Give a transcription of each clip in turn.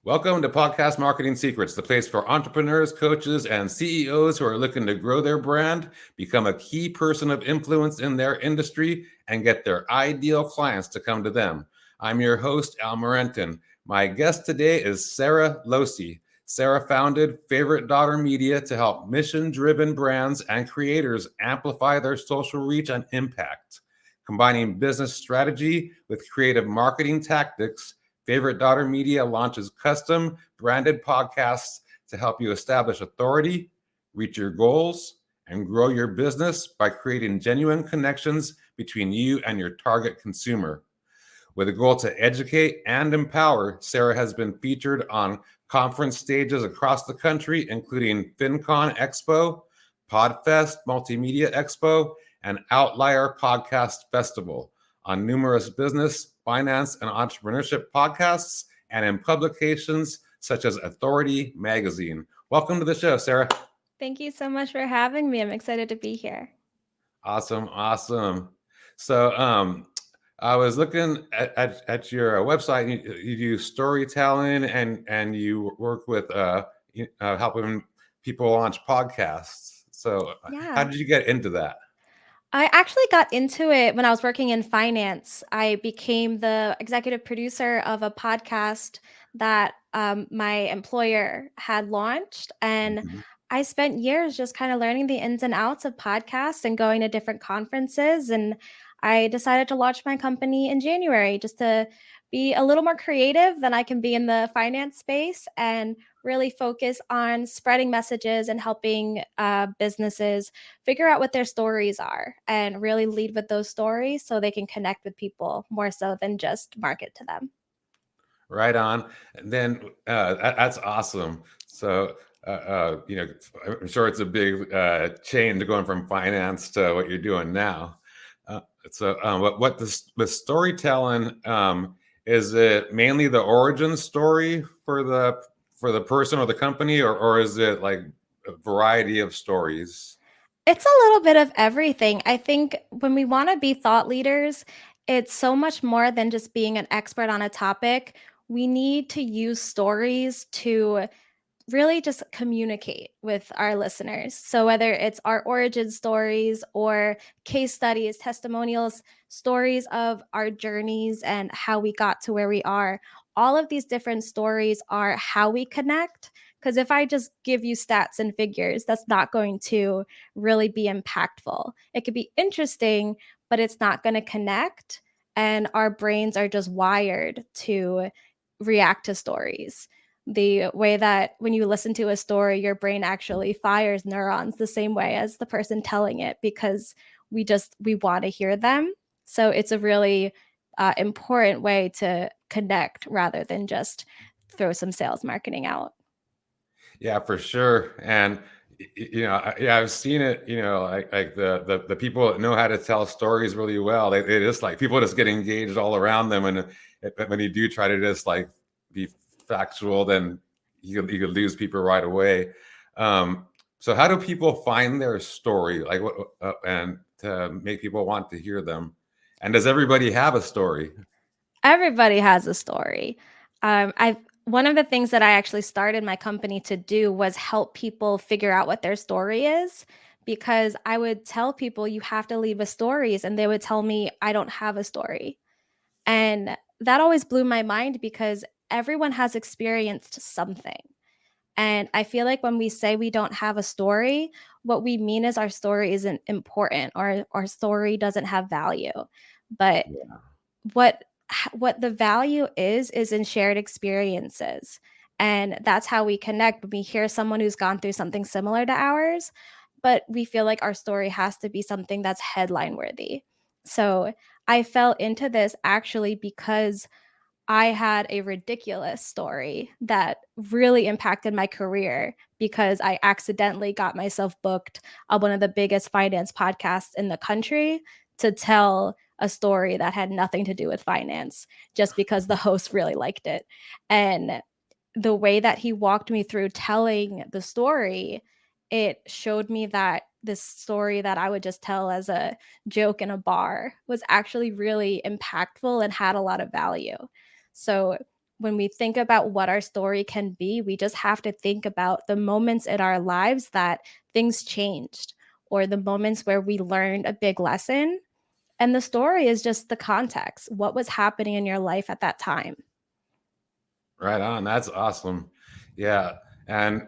Welcome to Podcast Marketing Secrets, the place for entrepreneurs, coaches, and CEOs who are looking to grow their brand, become a key person of influence in their industry, and get their ideal clients to come to them. I'm your host, Al Morentin. My guest today is Sara Lohse. Sara founded Favorite Daughter Media to help mission-driven brands and creators amplify their social reach and impact. Combining business strategy with creative marketing tactics, Favorite Daughter Media launches custom branded podcasts to help you establish authority, reach your goals, and grow your business by creating genuine connections between you and your target consumer. With a goal to educate and empower, Sara has been featured on conference stages across the country, including FinCon Expo, PodFest Multimedia Expo, and Outlier Podcast Festival, on numerous business, finance, and entrepreneurship podcasts, and in publications such as Authority Magazine. Welcome to the show, Sara. Thank you so much for having me. I'm excited to be here. Awesome. So, I was looking at your website. You do storytelling and you work with helping people launch podcasts. So, how Yeah. did you get into that? I actually got into it when I was working in finance. I became the executive producer of a podcast that my employer had launched. And Mhm. I spent years just kind of learning the ins and outs of podcasts and going to different conferences. And I decided to launch my company in January just to be a little more creative than I can be in the finance space and really focus on spreading messages and helping businesses figure out what their stories are and really lead with those stories so they can connect with people more so than just market to them. Right on. And then that's awesome. So, I'm sure it's a big change going from finance to what you're doing now. What the storytelling, is it mainly the origin story for the person or the company, or is it like a variety of stories? It's a little bit of everything. I think when we want to be thought leaders, it's so much more than just being an expert on a topic. We need to use stories to really just communicate with our listeners. So, whether it's our origin stories or case studies, testimonials, stories of our journeys and how we got to where we are, all of these different stories are how we connect. Because if I just give you stats and figures, that's not going to really be impactful. It could be interesting, but it's not going to connect. And our brains are just wired to react to stories the way that when you listen to a story, your brain actually fires neurons the same way as the person telling it because we want to hear them. So it's a really important way to connect rather than just throw some sales marketing out. Yeah, for sure. And yeah, I've seen it. Like the people that know how to tell stories really well. They just like people just get engaged all around them, and when you do try to just like be factual, then you could lose people right away. Um, so how do people find their story, like and to make people want to hear them? And does everybody have a story? Everybody has a story. I One of the things that I actually started my company to do was help people figure out what their story is because I would tell people you have to leave with stories and they would tell me I don't have a story. And that always blew my mind because everyone has experienced something. And I feel like when we say we don't have a story, what we mean is our story isn't important or our story doesn't have value. But what what the value is in shared experiences, and that's how we connect when we hear someone who's gone through something similar to ours, but we feel like our story has to be something that's headline worthy. So I fell into this actually because I had a ridiculous story that really impacted my career because I accidentally got myself booked on one of the biggest finance podcasts in the country to tell a story that had nothing to do with finance just because the host really liked it. And the way that he walked me through telling the story, it showed me that this story that I would just tell as a joke in a bar was actually really impactful and had a lot of value. So when we think about what our story can be, we just have to think about the moments in our lives that things changed, or the moments where we learned a big lesson. And the story is just the context, what was happening in your life at that time. Right on. That's awesome. Yeah. And,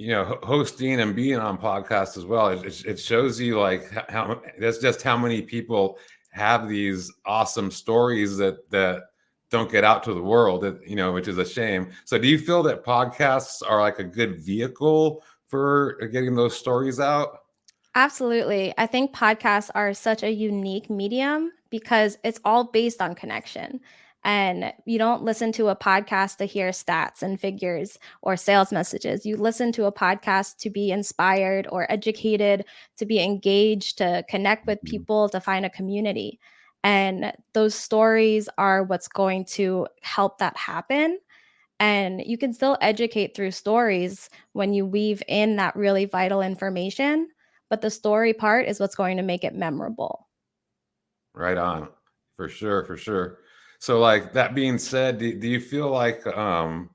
hosting and being on podcasts as well, it shows you like how that's just how many people have these awesome stories that don't get out to the world, which is a shame. So do you feel that podcasts are like a good vehicle for getting those stories out? Absolutely. I think podcasts are such a unique medium because it's all based on connection. And you don't listen to a podcast to hear stats and figures or sales messages. You listen to a podcast to be inspired or educated, to be engaged, to connect with Mhm. people, to find a community. And those stories are what's going to help that happen. And you can still educate through stories when you weave in that really vital information, but the story part is what's going to make it memorable. Right on. For sure, for sure. So like that being said, do you feel like a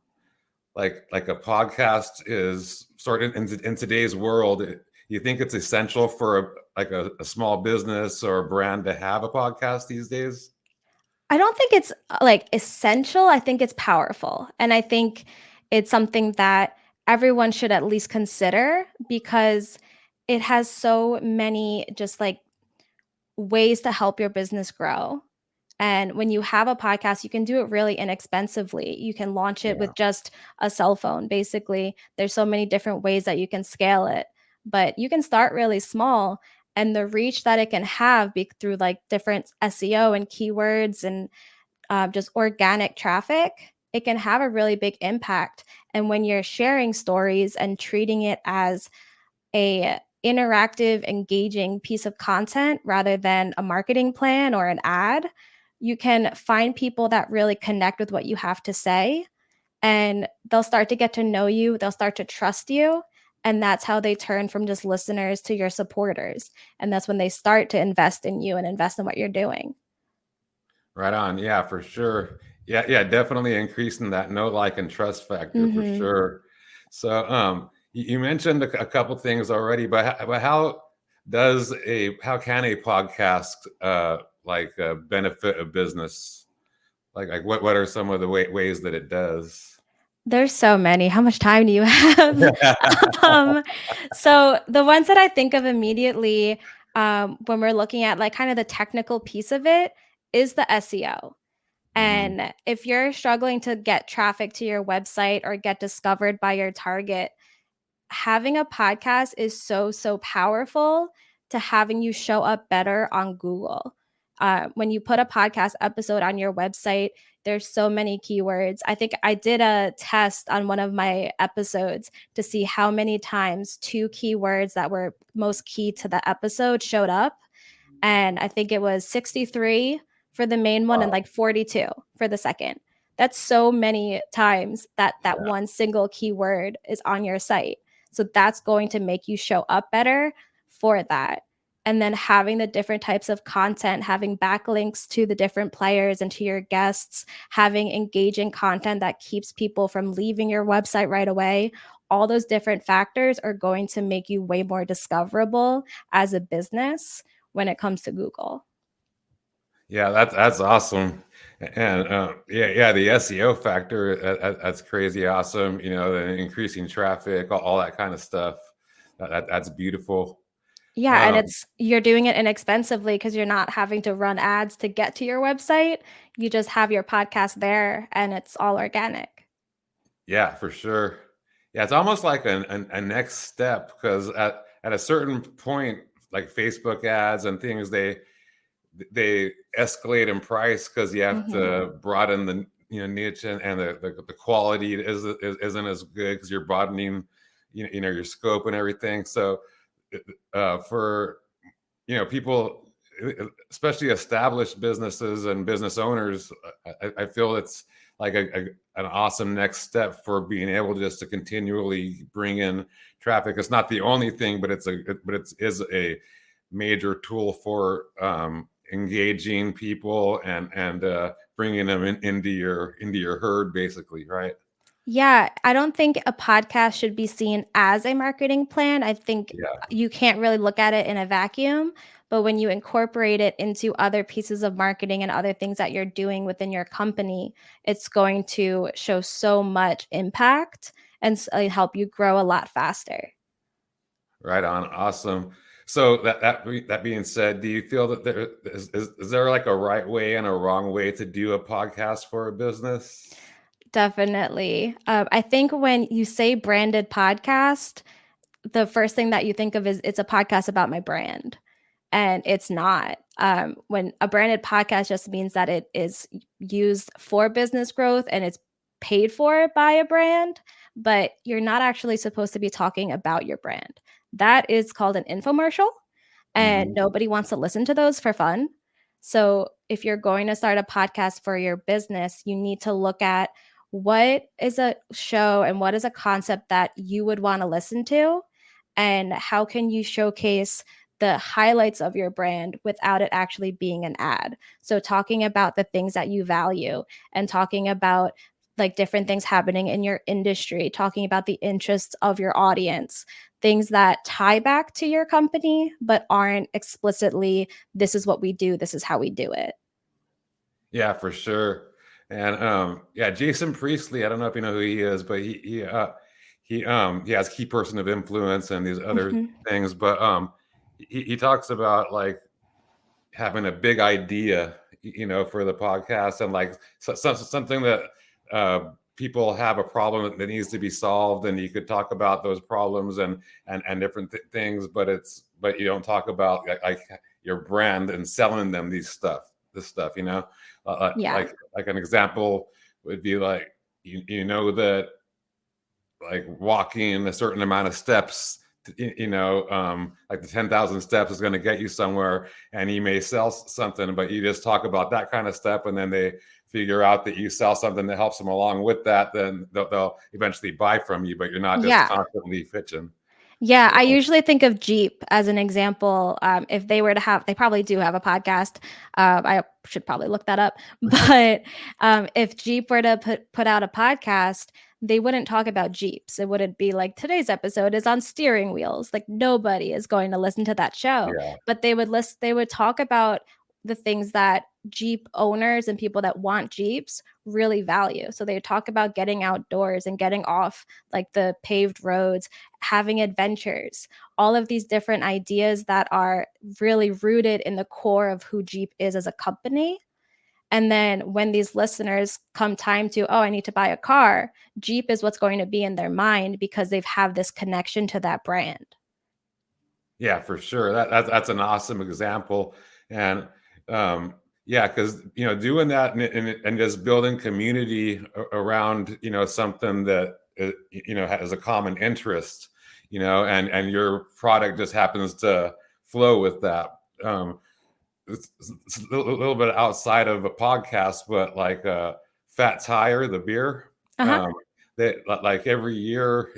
podcast is sort of in today's world, you think it's essential for a small business or a brand to have a podcast these days? I don't think it's like essential. I think it's powerful. And I think it's something that everyone should at least consider because it has so many just like ways to help your business grow. And when you have a podcast, you can do it really inexpensively. You can launch it Yeah. with just a cell phone. Basically, there's so many different ways that you can scale it, but you can start really small. And the reach that it can have be through like different SEO and keywords and just organic traffic, it can have a really big impact. And when you're sharing stories and treating it as a interactive, engaging piece of content rather than a marketing plan or an ad, you can find people that really connect with what you have to say, and they'll start to get to know you, they'll start to trust you, and that's how they turn from just listeners to your supporters. And that's when they start to invest in you and invest in what you're doing. Right on. Yeah, for sure. Yeah, yeah, definitely increasing that know, like, and trust factor for Mhm. sure. So, you mentioned a couple things already, but how can a podcast benefit a business? Like what are some of the ways that it does? There's so many. How much time do you have? Um, so the ones that I think of immediately, when we're looking at like kind of the technical piece of it is the SEO. Mhm. And if you're struggling to get traffic to your website or get discovered by your target, having a podcast is so, so powerful to having you show up better on Google. When you put a podcast episode on your website, there's so many keywords. I think I did a test on one of my episodes to see how many times two keywords that were most key to the episode showed up. And I think it was 63 for the main one and Wow. like 42 for the second. That's so many times that that Yeah. one single keyword is on your site. So that's going to make you show up better for that. And then having the different types of content, having backlinks to the different players and to your guests, having engaging content that keeps people from leaving your website right away. All those different factors are going to make you way more discoverable as a business when it comes to Google. Yeah, that's awesome. And yeah, the SEO factor, that's crazy awesome. The increasing traffic, all that kind of stuff. That's beautiful. Yeah, and Um, it's you're doing it inexpensively because you're not having to run ads to get to your website. You just have your podcast there and it's all organic. yeah, for sure. Yeah, it's almost like a next step because at a certain point, like Facebook ads and things, they escalate in price because you have Mhm. to broaden the niche, and the quality isn't as good because you're broadening your scope and everything. So for people, especially established businesses and business owners, I feel it's like an awesome next step for being able just to continually bring in traffic. It's not the only thing, but it is a major tool for engaging people and bringing them into your herd, basically, right? Yeah, I don't think a podcast should be seen as a marketing plan. I think Yeah. you can't really look at it in a vacuum, but when you incorporate it into other pieces of marketing and other things that you're doing within your company, it's going to show so much impact and help you grow a lot faster. Right on. Awesome. So that being said, do you feel that is there like a right way and a wrong way to do a podcast for a business? Definitely. I think when you say branded podcast, the first thing that you think of is it's a podcast about my brand. And it's not. When a branded podcast just means that it is used for business growth and it's paid for by a brand, but you're not actually supposed to be talking about your brand. That is called an infomercial, and Hmm. nobody wants to listen to those for fun. So, if you're going to start a podcast for your business, you need to look at what is a show and what is a concept that you would want to listen to, and how can you showcase the highlights of your brand without it actually being an ad. So talking about the things that you value and talking about like different things happening in your industry, talking about the interests of your audience, things that tie back to your company but aren't explicitly this is what we do, this is how we do it. Yeah, for sure. And yeah, Jason Priestley, I don't know if you know who he is, but he has key person of influence and these other Mhm. things. But he talks about like having a big idea, for the podcast, and like something that people have a problem that needs to be solved, and you could talk about those problems and different things, but you don't talk about like your brand and selling them this stuff, Yeah. like an example would be like you know that like walking a certain amount of steps, like the 10,000 steps is going to get you somewhere, and you may sell something, but you just talk about that kind of step, and then they figure out that you sell something that helps them along with that, then they'll eventually buy from you, but you're not just Yeah. constantly pitching. Yeah, Yeah. I usually think of Jeep as an example. If they were to have, they probably do have a podcast. I should probably look that up. But if Jeep were to put out a podcast, they wouldn't talk about Jeeps. It wouldn't be like today's episode is on steering wheels. Like nobody is going to listen to that show. Yeah. But they would list. They would talk about the things that Jeep owners and people that want Jeeps really value. So they talk about getting outdoors and getting off like the paved roads, having adventures, all of these different ideas that are really rooted in the core of who Jeep is as a company. And then when these listeners come time to, oh, I need to buy a car, Jeep is what's going to be in their mind because they've have this connection to that brand. Yeah, for sure. That's an awesome example. And yeah, because doing that and just building community around something that has a common interest, and your product just happens to flow with that. It's a little bit outside of a podcast, but like Fat Tire, the beer. Uh-huh. Um, they like every year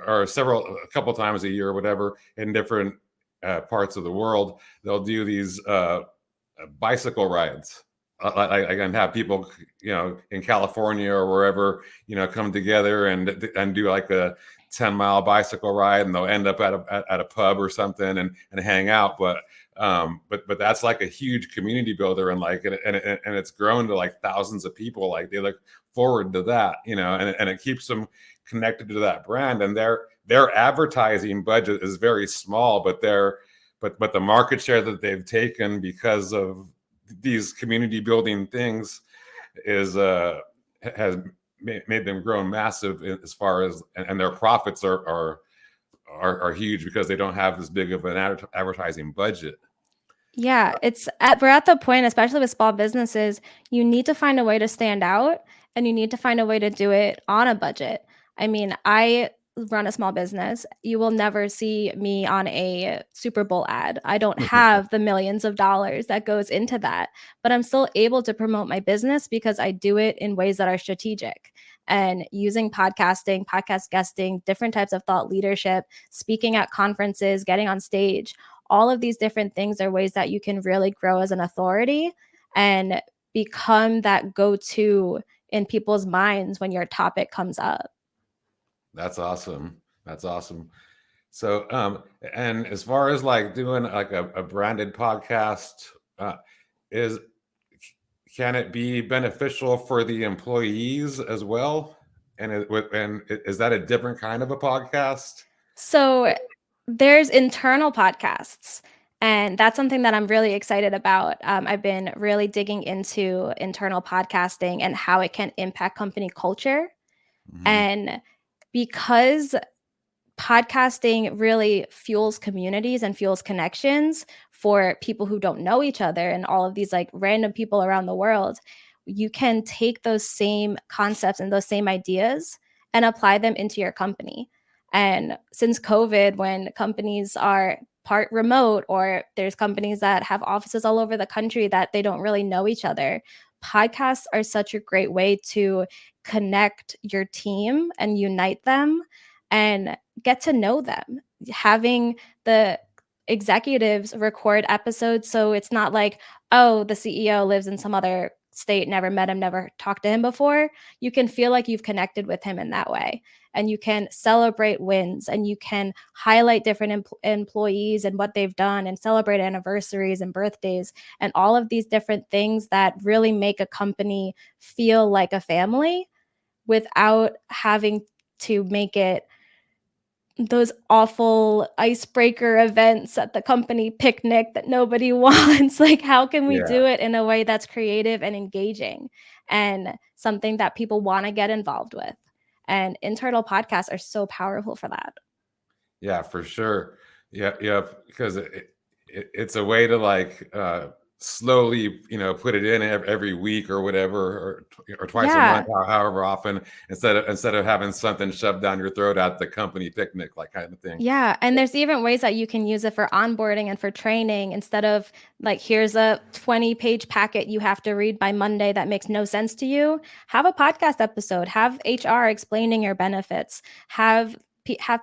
or a couple times a year or whatever in different parts of the world, they'll do these bicycle rides. I can have people, in California or wherever, come together and do like a 10-mile bicycle ride, and they'll end up at a pub or something and hang out. But that's like a huge community builder, and like and it's grown to like thousands of people. Like they look forward to that, and it keeps them connected to that brand. And their advertising budget is very small, but but the market share that they've taken because of these community building things is has made them grow massive as far as, and their profits are huge because they don't have as big of an advertising budget. Yeah, we're at the point, especially with small businesses, you need to find a way to stand out and you need to find a way to do it on a budget. I mean, I run a small business. You will never see me on a Super Bowl ad. I don't have the millions of dollars that goes into that, but I'm still able to promote my business because I do it in ways that are strategic and using podcasting, podcast guesting, different types of thought leadership, speaking at conferences, getting on stage, all of these different things are ways that you can really grow as an authority and become that go-to in people's minds when your topic comes up. That's awesome. That's awesome. So, and as far as like doing like a branded podcast, uh, is can it be beneficial for the employees as well? Is that a different kind of a podcast? So there's internal podcasts, and that's something that I'm really excited about. I've been really digging into internal podcasting and how it can impact company culture. Mhm. And because podcasting really fuels communities and fuels connections for people who don't know each other and all of these like random people around the world, you can take those same concepts and those same ideas and apply them into your company. And since COVID, when companies are part remote or there's companies that have offices all over the country that they don't really know each other, podcasts are such a great way to connect your team and unite them and get to know them. Having the executives record episodes so it's not like, oh, the CEO lives in some other state, never met him, never talked to him before. You can feel like you've connected with him in that way. And you can celebrate wins and you can highlight different employees and what they've done and celebrate anniversaries and birthdays and all of these different things that really make a company feel like a family without having to make it those awful icebreaker events at the company picnic that nobody wants. Like, how can we Yeah. do it in a way that's creative and engaging and something that people want to get involved with? And internal podcasts are so powerful for that. Yeah, for sure. Yeah, yeah, because it's a way to like slowly, put it in every week or whatever, or twice a month, Yeah. however often, instead of having something shoved down your throat at the company picnic, like kind of thing. Yeah, and there's even ways that you can use it for onboarding and for training instead of like, here's a 20-page packet you have to read by Monday that makes no sense to you. Have a podcast episode, have HR explaining your benefits, have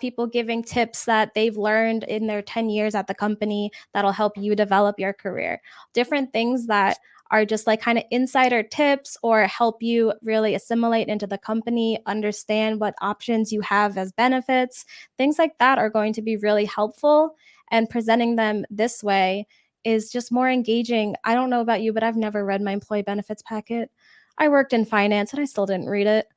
people giving tips that they've learned in their 10 years at the company that'll help you develop your career. Different things that are just like kind of insider tips or help you really assimilate into the company, understand what options you have as benefits. Things like that are going to be really helpful, and presenting them this way is just more engaging. I don't know about you, but I've never read my employee benefits packet. I worked in finance and I still didn't read it.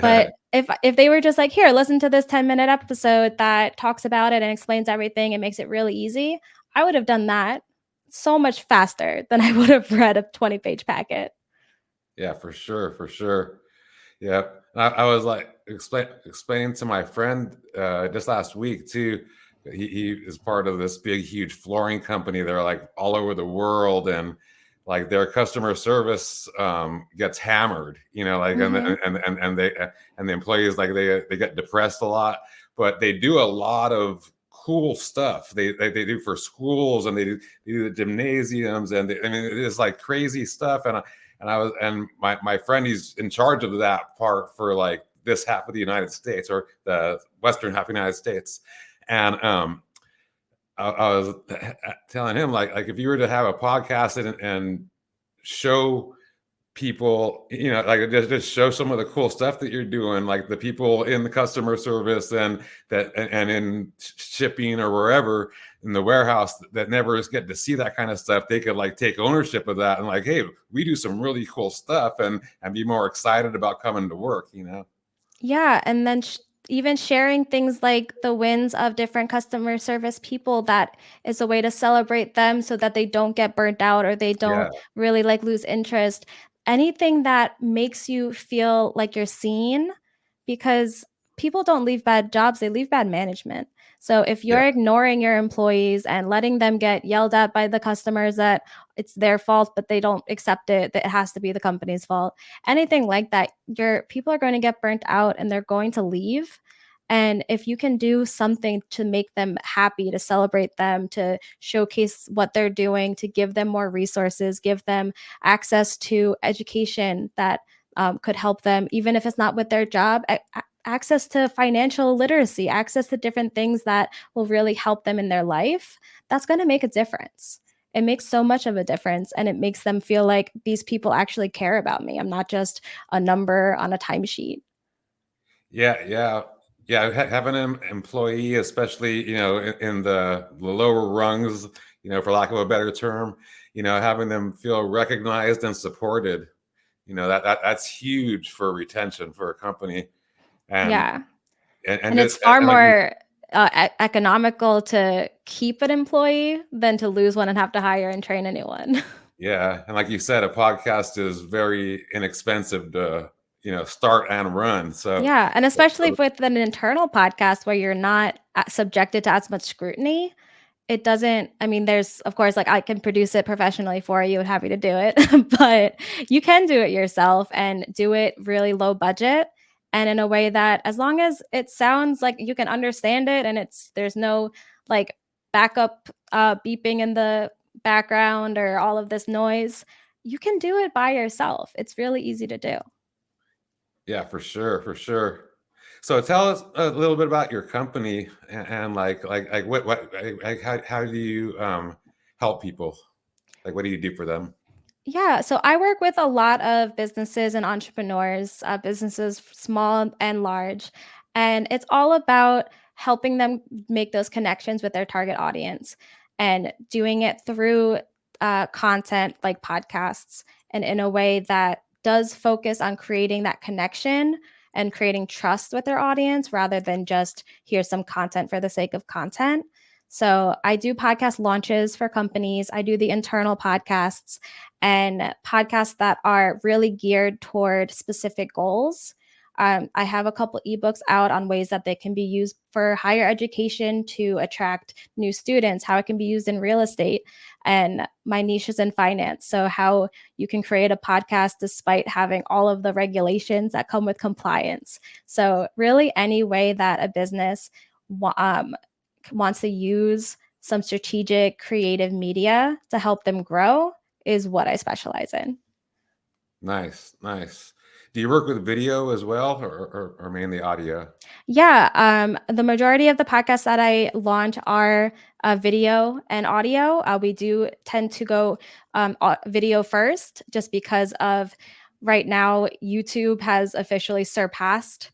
But if they were just like, "Here, listen to this 10-minute episode that talks about it and explains everything and makes it really easy," I would have done that so much faster than I would have read a 20-page packet. Yeah, for sure, for sure. Yeah, I was like explaining to my friend just last week too. He is part of this big, huge flooring company. They're like all over the world, and like their customer service gets hammered. Like Mhm. and the employees like they get depressed a lot, but they do a lot of cool stuff. They do for schools, and they do the gymnasiums, and I mean it is like crazy stuff. And my friend, he's in charge of that part for like this half of the United States, or the western half of the United States. And I was telling him like if you were to have a podcast and show people, like just show some of the cool stuff that you're doing, like the people in the customer service and in shipping or wherever in the warehouse that never get to see that kind of stuff, they could like take ownership of that and like, hey, we do some really cool stuff, and be more excited about coming to work. Yeah, and then even sharing things like the wins of different customer service people, that is a way to celebrate them so that they don't get burnt out or they Yeah, don't really like lose interest. Anything that makes you feel like you're seen, because people don't leave bad jobs, they leave bad management. So if yeah, you're ignoring your employees and letting them get yelled at by the customers that it's their fault, but they don't accept it, that it has to be the company's fault, anything like that, your people are going to get burnt out and they're going to leave. And if you can do something to make them happy, to celebrate them, to showcase what they're doing, to give them more resources, give them access to education that could help them, even if it's not with their job, access to financial literacy, access to different things that will really help them in their life, that's going to make a difference. it makes so much of a difference, and it makes them feel like these people actually care about me. I'm not just a number on a timesheet. Yeah, yeah, yeah. Having an employee, especially in the lower rungs, for lack of a better term, having them feel recognized and supported, that's huge for retention for a company, and Yeah. and And it's just far and like you, more economical to keep an employee than to lose one and have to hire and train a new one. yeah, and like you said, a podcast is very inexpensive to start and run. So, Yeah, and especially so if with an internal podcast where you're not subjected to as much scrutiny, it doesn't, I mean, there's of course, like, I can produce it professionally for you, happy to do it, but you can do it yourself and do it really low budget and in a way that, as long as it sounds like you can understand it and there's no, like, backup, beeping in the background or all of this noise, you can do it by yourself. It's really easy to do. yeah, for sure, for sure. So tell us a little bit about your company and like what like how do you help people? Like what do you do for them? Yeah, so I work with a lot of businesses and entrepreneurs, businesses small and large, and it's all about helping them make those connections with their target audience and doing it through content like podcasts and in a way that does focus on creating that connection and creating trust with their audience rather than just here's some content for the sake of content. So I do podcast launches for companies. I do the internal podcasts and podcasts that are really geared toward specific goals. I have a couple ebooks out on ways that they can be used for higher education to attract new students, how it can be used in real estate, and my niche is in finance. So, how you can create a podcast despite having all of the regulations that come with compliance. So, really, any way that a business wants to use some strategic creative media to help them grow is what I specialize in. Nice, nice. Do you work with video as well, or mainly audio? Yeah, the majority of the podcasts that I launch are video and audio. We do tend to go video first, just because of right now, YouTube has officially surpassed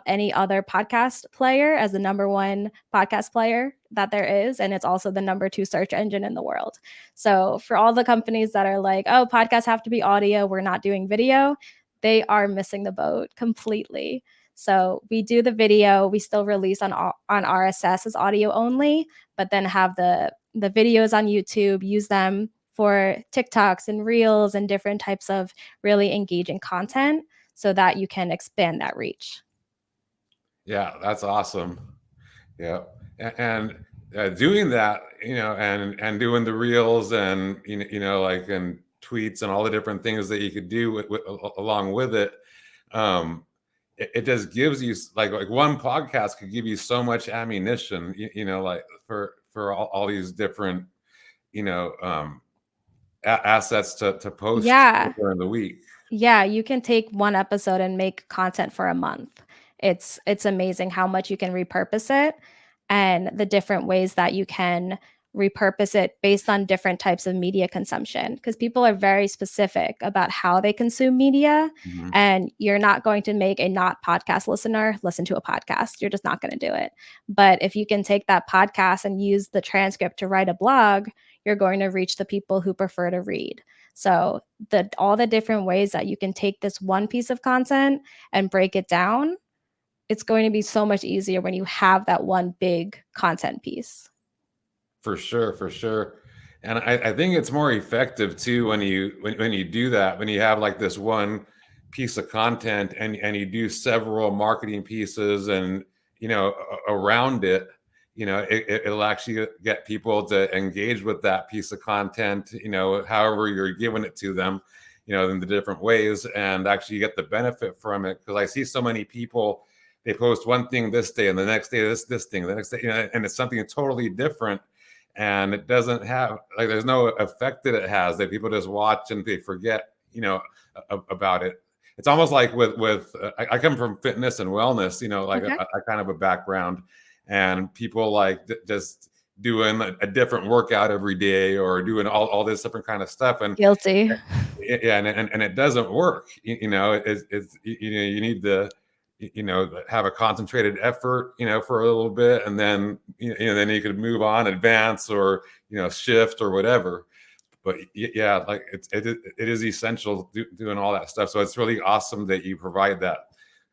any other podcast player as the number one podcast player that there is. And it's also the number two search engine in the world. So, for all the companies that are like, oh, podcasts have to be audio, we're not doing video, they are missing the boat completely. So we do the video. We still release on RSS as audio only, but then have the videos on YouTube. Use them for TikToks and Reels and different types of really engaging content, so that you can expand that reach. Yeah, that's awesome. Yeah, and doing that, and doing the reels and like and tweets and all the different things that you could do along with it. Um, it just gives you like one podcast could give you so much ammunition, like for all these different you know um, assets to post Yeah. during the week. Yeah, you can take one episode and make content for a month. It's amazing how much you can repurpose it and the different ways that you can repurpose it based on different types of media consumption, because people are very specific about how they consume media, Mhm. and you're not going to make a not podcast listener listen to a podcast. You're just not going to do it. But if you can take that podcast and use the transcript to write a blog, you're going to reach the people who prefer to read. So all the different ways that you can take this one piece of content and break it down, it's going to be so much easier when you have that one big content piece. For sure, for sure. And I think it's more effective too when you do that, when you have like this one piece of content and you do several marketing pieces and around it, it'll actually get people to engage with that piece of content, however you're giving it to them, in the different ways, and actually get the benefit from it. Because I see so many people, they post one thing this day and the next day this thing, the next day, and it's something totally different, and it doesn't have like there's no effect that it has, that people just watch and they forget about it. It's almost like with I come from fitness and wellness, like Okay. I kind of a background, and people like just doing a different workout every day or doing all this different kind of stuff. And Guilty. yeah, and it doesn't work. It's you need to have a concentrated effort for a little bit, and then then you could move on, advance, or shift or whatever. But yeah, like it is essential doing all that stuff. So it's really awesome that you provide that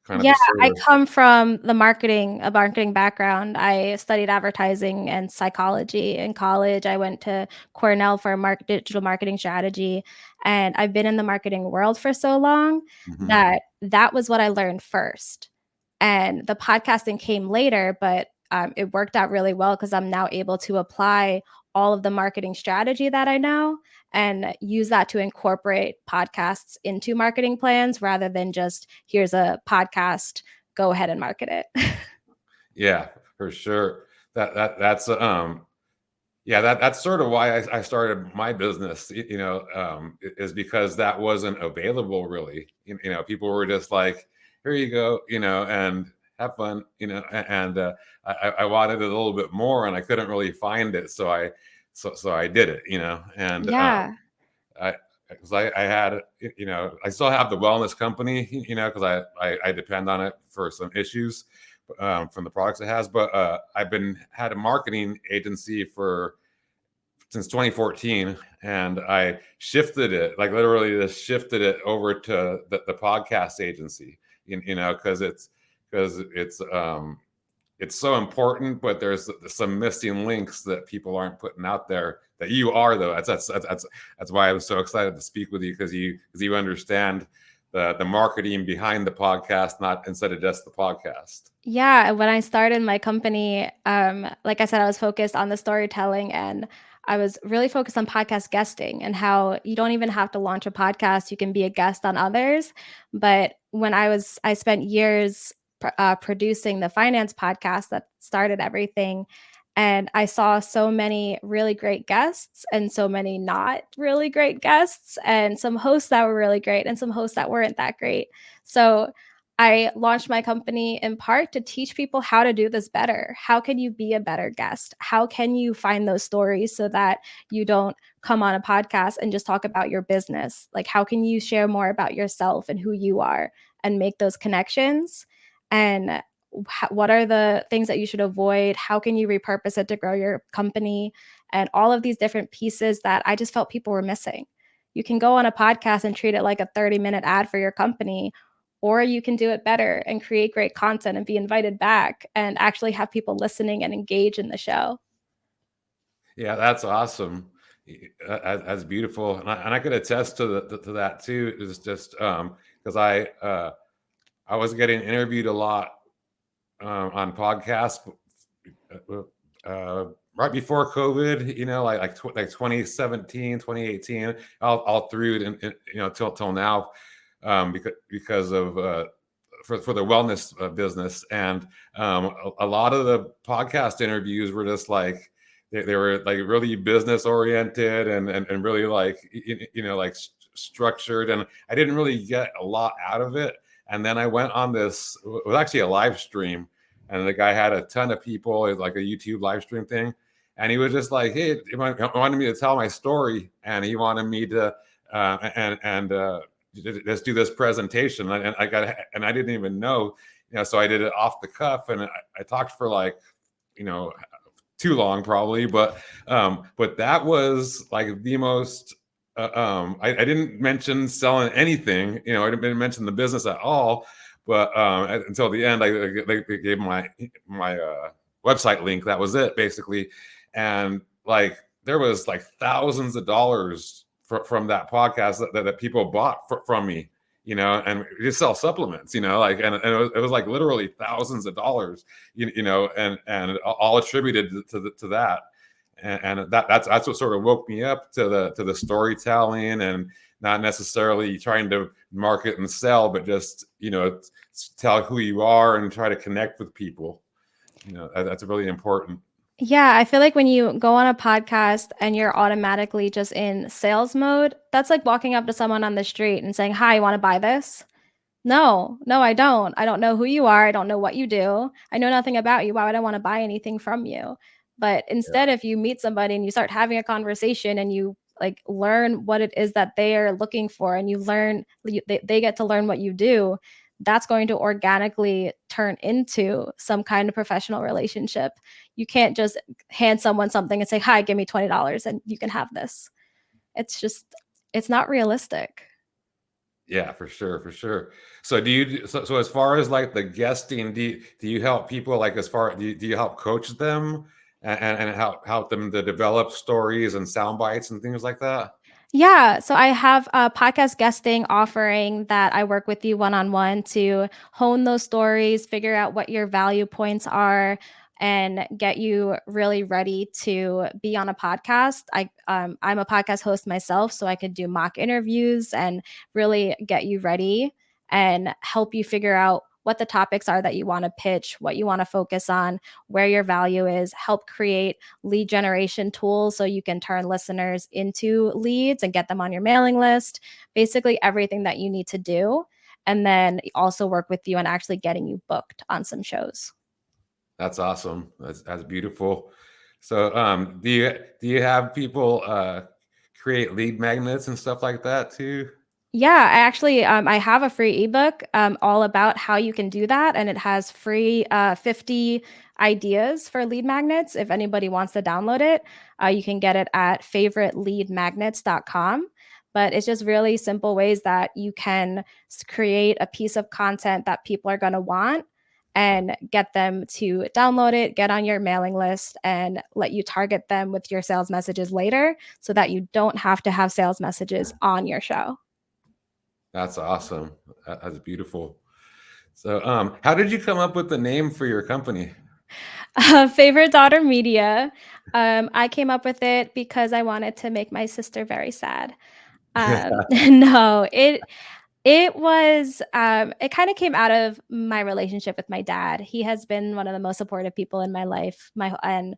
kind of Yeah, a I service. come from a marketing background. I studied advertising and psychology in college. I went to Cornell for digital marketing strategy, and I've been in the marketing world for so long Hmm. that that was what I learned first. And the podcasting came later, but it worked out really well because I'm now able to apply all of the marketing strategy that I know and use that to incorporate podcasts into marketing plans rather than just here's a podcast, go ahead and market it. Yeah, for sure. That's yeah, that's sort of why I started my business. Is because that wasn't available really. People were just like, here you go, and have fun, and I wanted it a little bit more, and I couldn't really find it, so I did it, and Yeah. I because I had I still have the wellness company, because I depend on it for some issues from the products it has. But I've been had a marketing agency for since 2014, and I shifted it, like literally just shifted it over to the podcast agency, because it's so important, but there's some missing links that people aren't putting out there that you are, though. That's why I was so excited to speak with you, because you understand the marketing behind the podcast, not instead of just the podcast. Yeah, when I started my company, like I said, I was focused on the storytelling and I was really focused on podcast guesting and how you don't even have to launch a podcast. You can be a guest on others. But I spent years producing the finance podcast that started everything. And I saw so many really great guests and so many not really great guests, and some hosts that were really great and some hosts that weren't that great. So I launched my company in part to teach people how to do this better. How can you be a better guest? How can you find those stories so that you don't come on a podcast and just talk about your business? Like, how can you share more about yourself and who you are and make those connections? And what are the things that you should avoid? How can you repurpose it to grow your company? And all of these different pieces that I just felt people were missing. You can go on a podcast and treat it like a 30-minute ad for your company, or you can do it better and create great content and be invited back and actually have people listening and engage in the show. Yeah, that's awesome. That's beautiful, and I could attest to that too. It's just because I was getting interviewed a lot on podcasts uh, right before COVID, like 2017, 2018, all through it, and till now, because of for the wellness business. And a lot of the podcast interviews were just like they were like really business oriented, and really like like structured, and I didn't really get a lot out of it. And then I went on this, it was actually a live stream, and the guy had a ton of people. It was like a YouTube live stream thing, and he was just like, "Hey," he wanted me to tell my story, and he wanted me to and let's do this presentation. And I didn't even know, so I did it off the cuff, and I talked for like, you know, too long probably, but that was like the most. I didn't mention selling anything, I didn't mention the business at all, but until the end, they gave my website link. That was it basically, and like there was like thousands of dollars from that podcast that people bought from me, and we just sell supplements, like, and it was like literally thousands of dollars, and all attributed to that. And that's what sort of woke me up to the storytelling, and not necessarily trying to market and sell, but just tell who you are and try to connect with people. That's really important. Yeah, I feel like when you go on a podcast and you're automatically just in sales mode, that's like walking up to someone on the street and saying, "Hi, you want to buy this?" No, no, I don't. I don't know who you are. I don't know what you do. I know nothing about you. Why would I want to buy anything from you? But Yeah. instead, if you meet somebody and you start having a conversation and you like learn what it is that they are looking for, and you learn, they get to learn what you do, that's going to organically turn into some kind of professional relationship. You can't just hand someone something and say, "Hi, give me $20 and you can have this." It's just, it's not realistic. Yeah, for sure, for sure. So so as far as like the guesting, do you help people like as far do you help coach them and help them to develop stories and sound bites and things like that? Yeah, so I have a podcast guesting offering that I work with you one on one to hone those stories, figure out what your value points are, and get you really ready to be on a podcast. I'm a podcast host myself, so I could do mock interviews and really get you ready and help you figure out what the topics are that you want to pitch, what you want to focus on, where your value is, help create lead generation tools so you can turn listeners into leads and get them on your mailing list. Basically, everything that you need to do. And then also work with you on actually getting you booked on some shows. That's awesome. That's beautiful. So do you have people create lead magnets and stuff like that too? Yeah, I actually I have a free ebook all about how you can do that, and it has free 50 ideas for lead magnets. If anybody wants to download it, you can get it at favoriteleadmagnets.com. But it's just really simple ways that you can create a piece of content that people are going to want and get them to download it, get on your mailing list, and let you target them with your sales messages later so that you don't have to have sales messages on your show. That's awesome. That's beautiful. So how did you come up with the name for your company? Favorite daughter media. I came up with it because I wanted to make my sister very sad. No, it was it kind of came out of my relationship with my dad. He has been one of the most supportive people in my life. My and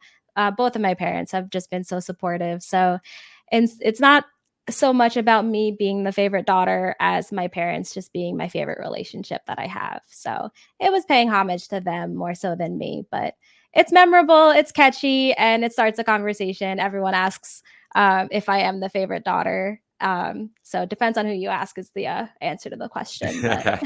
Both of my parents have just been so supportive. So, and it's not so much about me being the favorite daughter as my parents just being my favorite relationship that I have. So it was paying homage to them more so than me, but it's memorable, it's catchy, and it starts a conversation. Everyone asks if I am the favorite daughter. So it depends on who you ask is the answer to the question, but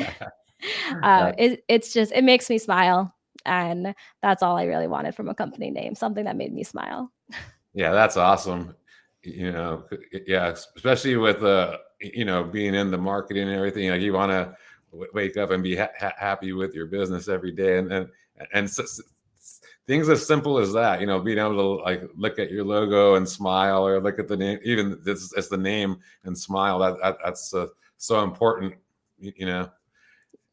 it's just, it makes me smile, and that's all I really wanted from a company name, something that made me smile. Yeah, that's awesome. Yeah, especially with being in the marketing and everything. Like you want to wake up and be happy with your business every day, and things as simple as that. Being able to like look at your logo and smile, or look at the name, even it's the name and smile. That's so important. You know.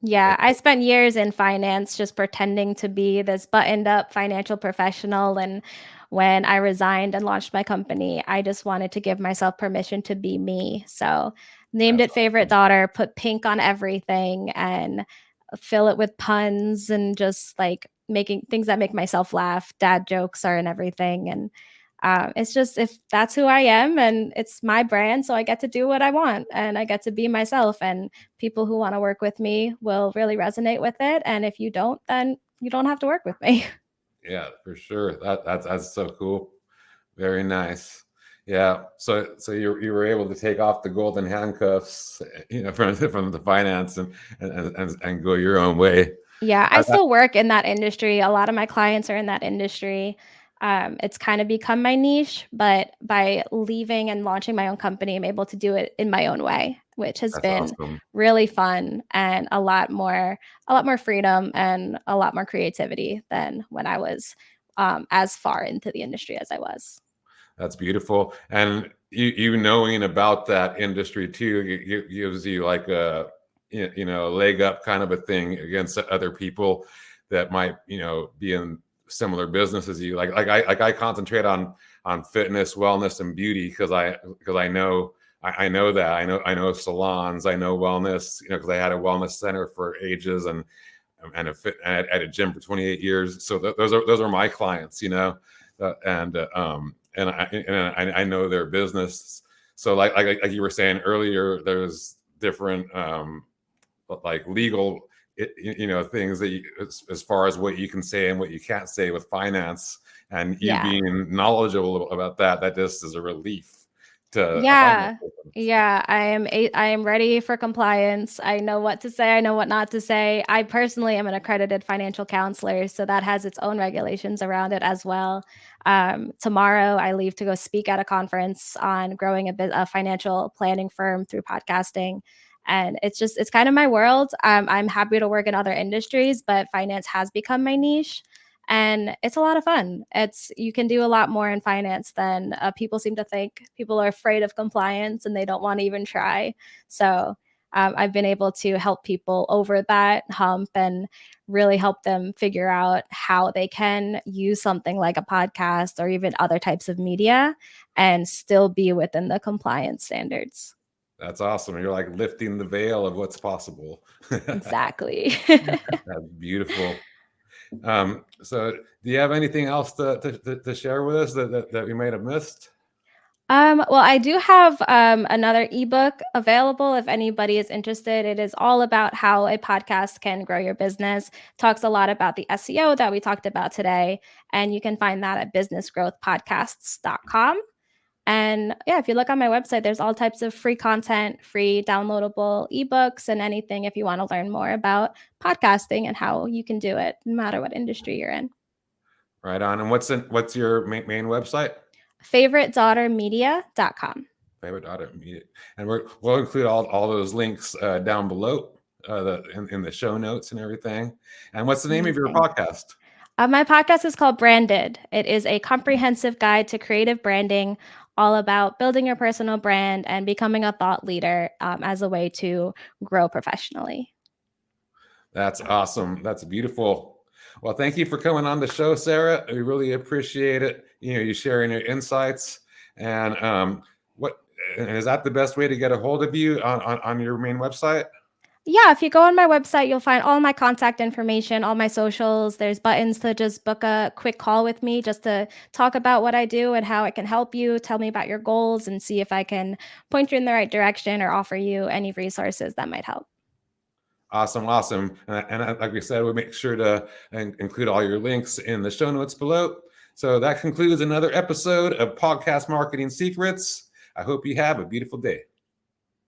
Yeah, I spent years in finance just pretending to be this buttoned up financial professional. And when I resigned and launched my company, I just wanted to give myself permission to be me. So, named That's it Favorite Daughter, put pink on everything, and fill it with puns and just like making things that make myself laugh. Dad jokes are in everything. And it's just, if that's who I am and it's my brand, so I get to do what I want and I get to be myself. And people who want to work with me will really resonate with it. And if you don't, then you don't have to work with me. Yeah, for sure. That's so cool. Very nice. Yeah. So you were able to take off the golden handcuffs, from the finance and go your own way. Yeah, I I, still work in that industry. A lot of my clients are in that industry. It's kind of become my niche, but by leaving and launching my own company, I'm able to do it in my own way, which has that's been awesome. really fun and a lot more freedom and a lot more creativity than when I was as far into the industry as I was. That's beautiful. And you knowing about that industry too gives you like a leg up kind of a thing against other people that might be in similar business as you. Like I concentrate on fitness, wellness, and beauty because I know that I know salons, I know wellness, because I had a wellness center for ages and at a gym for 28 years. So those are my clients, and I know their business. So like you were saying earlier, there's different like legal things that as far as what you can say and what you can't say with finance, and you Yeah. being knowledgeable about that just is a relief to a finance Yeah. person. Yeah, I am ready for compliance. I know what to say, I know what not to say. I personally am an accredited financial counselor, so that has its own regulations around it as well. Tomorrow I leave to go speak at a conference on growing a financial planning firm through podcasting. And it's kind of my world. I'm happy to work in other industries, but finance has become my niche and it's a lot of fun. It's you can do a lot more in finance than people seem to think. People are afraid of compliance and they don't want to even try. So I've been able to help people over that hump and really help them figure out how they can use something like a podcast or even other types of media and still be within the compliance standards. That's awesome. You're like lifting the veil of what's possible. Exactly. That's beautiful. So do you have anything else to share with us that we might have missed? Well, I do have another ebook available if anybody is interested. It is all about how a podcast can grow your business. Talks a lot about the SEO that we talked about today, and you can find that at businessgrowthpodcasts.com. And yeah, if you look on my website, there's all types of free content, free downloadable ebooks, and anything if you want to learn more about podcasting and how you can do it, no matter what industry you're in. Right on. And what's your main website? FavoriteDaughterMedia.com. Favorite daughter media, and we'll include all those links down below, in the show notes and everything. And what's the name of your Amazing. podcast? My podcast is called Branded. It is a comprehensive guide to creative branding, all about building your personal brand and becoming a thought leader as a way to grow professionally. That's awesome. That's beautiful. Well, thank you for coming on the show, Sarah. We really appreciate it. You sharing your insights. And is that the best way to get a hold of you on your main website? Yeah, if you go on my website, you'll find all my contact information, all my socials. There's buttons to just book a quick call with me just to talk about what I do and how it can help you, tell me about your goals, and see if I can point you in the right direction or offer you any resources that might help. Awesome. And like we said, we'll make sure to include all your links in the show notes below. So that concludes another episode of Podcast Marketing Secrets. I hope you have a beautiful day.